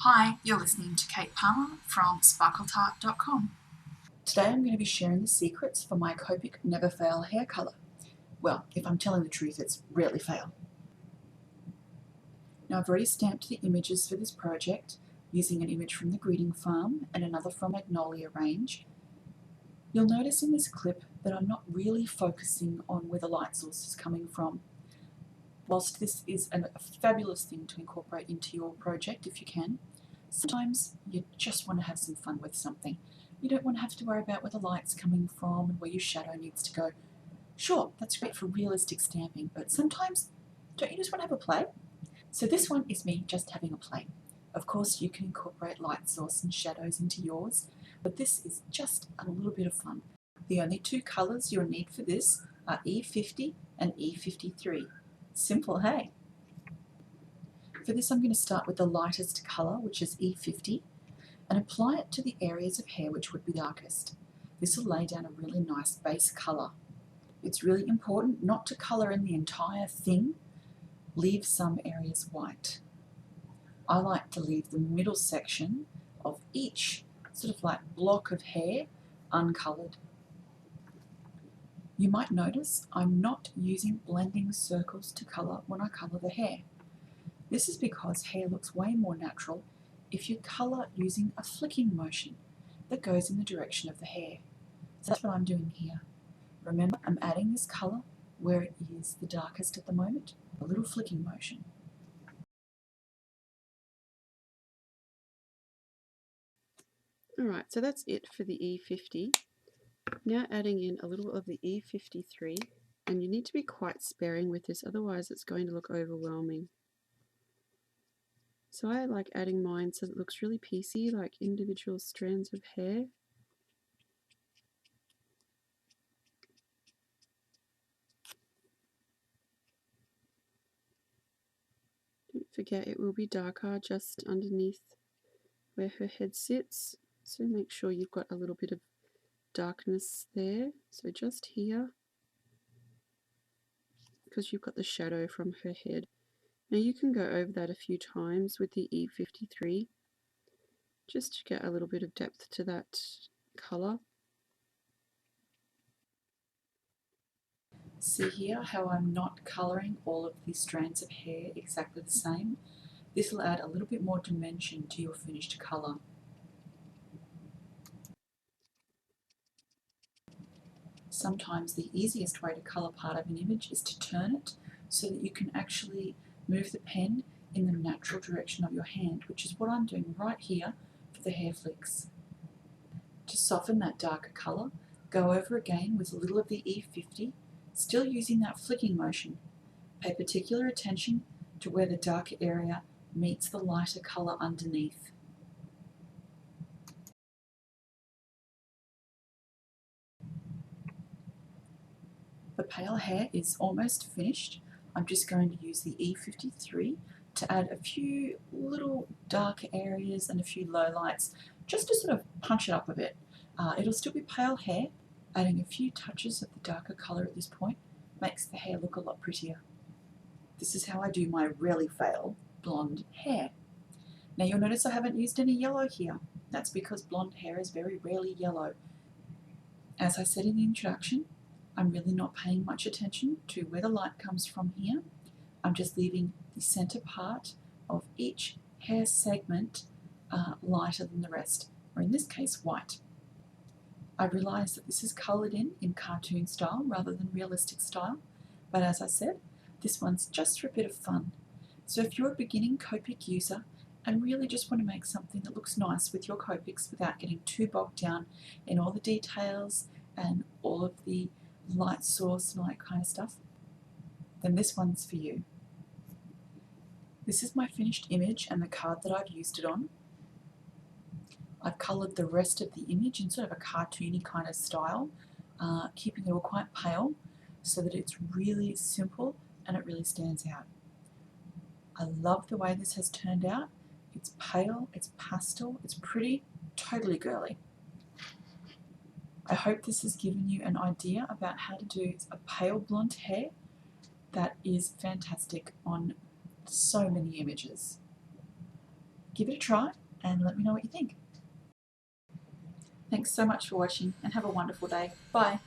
Hi, you're listening to Kate Palmer from sparkletart.com. Today I'm going to be sharing the secrets for my Copic Never Fail hair colour. Well, if I'm telling the truth, it's rarely fail. Now I've already stamped the images for this project using an image from the Greeting Farm and another from Magnolia range. You'll notice in this clip that I'm not really focusing on where the light source is coming from. Whilst this is a fabulous thing to incorporate into your project if you can, sometimes you just want to have some fun with something. You don't want to have to worry about where the light's coming from and where your shadow needs to go. Sure, that's great for realistic stamping, but sometimes don't you just want to have a play? So this one is me just having a play. Of course you can incorporate light source and shadows into yours, but this is just a little bit of fun. The only two colours you'll need for this are E50 and E53. Simple, hey? For this I'm going to start with the lightest colour, which is E50, and apply it to the areas of hair which would be darkest. This will lay down a really nice base colour. It's really important not to colour in the entire thing, leave some areas white. I like to leave the middle section of each sort of like block of hair uncoloured. You might notice I'm not using blending circles to colour when I colour the hair. This is because hair looks way more natural if you colour using a flicking motion that goes in the direction of the hair. So that's what I'm doing here. Remember, I'm adding this colour where it is the darkest at the moment, a little flicking motion. Alright, so that's it for the E50. Now adding in a little of the E53, and you need to be quite sparing with this, otherwise it's going to look overwhelming. So I like adding mine so it looks really piecey, like individual strands of hair. Don't forget it will be darker just underneath where her head sits, so make sure you've got a little bit of darkness there, so just here, because you've got the shadow from her head. Now you can go over that a few times with the E53 just to get a little bit of depth to that colour. See here how I'm not colouring all of these strands of hair exactly the same? This will add a little bit more dimension to your finished colour. Sometimes the easiest way to colour part of an image is to turn it so that you can actually move the pen in the natural direction of your hand, which is what I'm doing right here for the hair flicks. To soften that darker colour, go over again with a little of the E50, still using that flicking motion. Pay particular attention to where the darker area meets the lighter colour underneath. The pale hair is almost finished. I'm just going to use the E53 to add a few little dark areas and a few lowlights, just to sort of punch it up a bit. It'll still be pale hair. Adding a few touches of the darker colour at this point makes the hair look a lot prettier. This is how I do my rarely fail blonde hair. Now you'll notice I haven't used any yellow here. That's because blonde hair is very rarely yellow. As I said in the introduction, I'm really not paying much attention to where the light comes from here. I'm just leaving the centre part of each hair segment lighter than the rest, or in this case white. I realise that this is coloured in cartoon style rather than realistic style, but as I said, this one's just for a bit of fun. So if you're a beginning Copic user and really just want to make something that looks nice with your Copics without getting too bogged down in all the details and all of the light source and all that kind of stuff, then this one's for you. This is my finished image and the card that I've used it on. I've coloured the rest of the image in sort of a cartoony kind of style, keeping it all quite pale so that it's really simple and it really stands out. I love the way this has turned out. It's pale, it's pastel, it's pretty, totally girly. I hope this has given you an idea about how to do a pale blonde hair that is fantastic on so many images. give it a try and let me know what you think. Thanks so much for watching and have a wonderful day. Bye.